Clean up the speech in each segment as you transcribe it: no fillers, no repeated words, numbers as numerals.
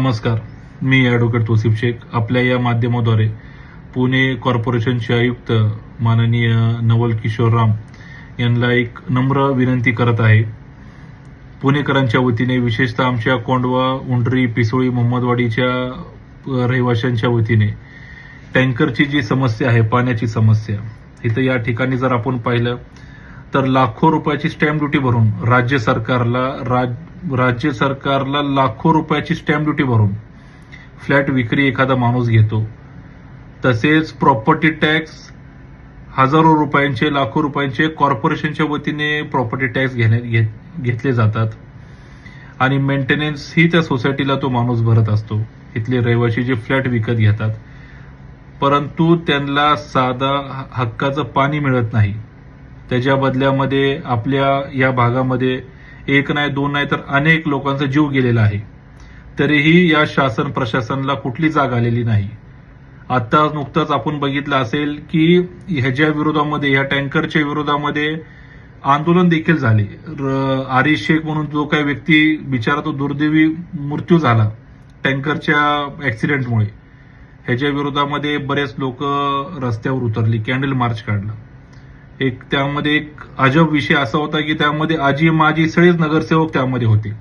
नमस्कार, मी ॲडव्होकेट तौसिफ शेख. आपल्या या माध्यमाद्वारे पुणे कॉर्पोरेशनचे आयुक्त माननीय नवल किशोर राम यांना एक नम्र विनंती करत आहे. पुणेकरांच्या वतीने, विशेषतः आमच्या कोंडवा, उंडरी, पिसोळी, मोहम्मदवाडीच्या रहिवाशांच्या वतीने टँकरची जी समस्या आहे, पाण्याची समस्या, इथं या ठिकाणी जर आपण पाहिलं तर लाखो रुपयाची स्टॅम्प ड्युटी भरून राज्य सरकारला लाखो रुपयाची स्टॅम्प ड्युटी भरून फ्लॅट विक्री एखादा माणूस घेतो. तसेच प्रॉपर्टी टॅक्स हजारो रुपयांचे, लाखो रुपयांचे कॉर्पोरेशनच्या वतीने प्रॉपर्टी टॅक्स घेतले जातात आणि मेंटेनन्स ही त्या सोसायटीला तो माणूस भरत असतो. इथले रहिवासी जे फ्लॅट विकत घेतात, परंतु त्यांना साधा हक्काचं पाणी मिळत नाही. त्याच्या बदल्यामध्ये आपल्या या भागामध्ये एक नाही, दोन नाही तर अनेक लोकांचा जीव गेलेला आहे. तरीही या शासन प्रशासनाला कुठली जाग आलेली नाही. आता नुकतंच आपण बघितलं असेल की ह्याच्या विरोधामध्ये, ह्या टँकरच्या विरोधामध्ये आंदोलन देखील झाले. आरिफ शेख म्हणून जो काही व्यक्ती बिचारा, तो दुर्दैवी मृत्यू झाला टँकरच्या ऍक्सिडेंटमुळे. ह्याच्या विरोधामध्ये बरेच लोक रस्त्यावर उतरली, कॅन्डल मार्च काढला. त्यामध्ये एक अजब विषय असा होता की त्यामध्ये आजी माजी सगळेच नगरसेवक त्यामध्ये होते,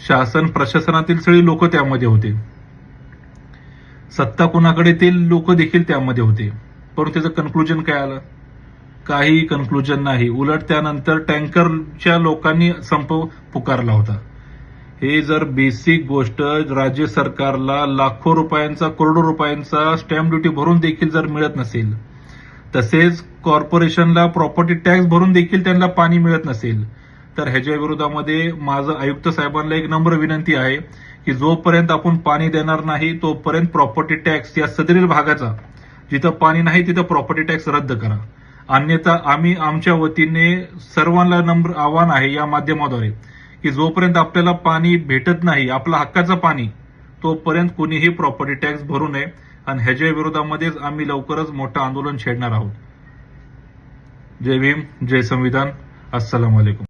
शासन प्रशासनातील सगळे लोक त्यामध्ये होते, सत्ता कोणाकडे ते लोक देखील त्यामध्ये होते. परंतु त्याचं कन्क्लुजन काय आलं? काही कन्क्लुजन नाही. उलट त्यानंतर टँकरच्या लोकांनी संप पुकारला होता. हे जर बेसिक गोष्ट राज्य सरकारला लाखो रुपयांचा, करोडो रुपयांचा स्टॅम्प ड्युटी भरून देखील जर मिळत नसेल, तसेच कॉर्पोरेशनला प्रॉपर्टी टॅक्स भरून देखील त्यांना पाणी मिळत नसेल, तर ह्याच्या विरोधामध्ये माझं आयुक्त साहेबांना एक नम्र विनंती आहे की जोपर्यंत आपण पाणी देणार नाही तोपर्यंत प्रॉपर्टी टॅक्स या सदरील भागाचा, जिथं पाणी नाही तिथं प्रॉपर्टी टॅक्स रद्द करा. अन्यथा आम्ही आमच्या वतीने सर्वांना नम्र आव्हान आहे या माध्यमाद्वारे की जोपर्यंत आपल्याला पाणी भेटत नाही, आपलं हक्काचं पाणी, तोपर्यंत कुणीही प्रॉपर्टी टॅक्स भरू नये. आणि ह्याच्या विरोधामध्येच आम्ही लवकरच मोठं आंदोलन छेडणार आहोत. जय भीम, जय संविधान. अस्सलाम वालेकुम.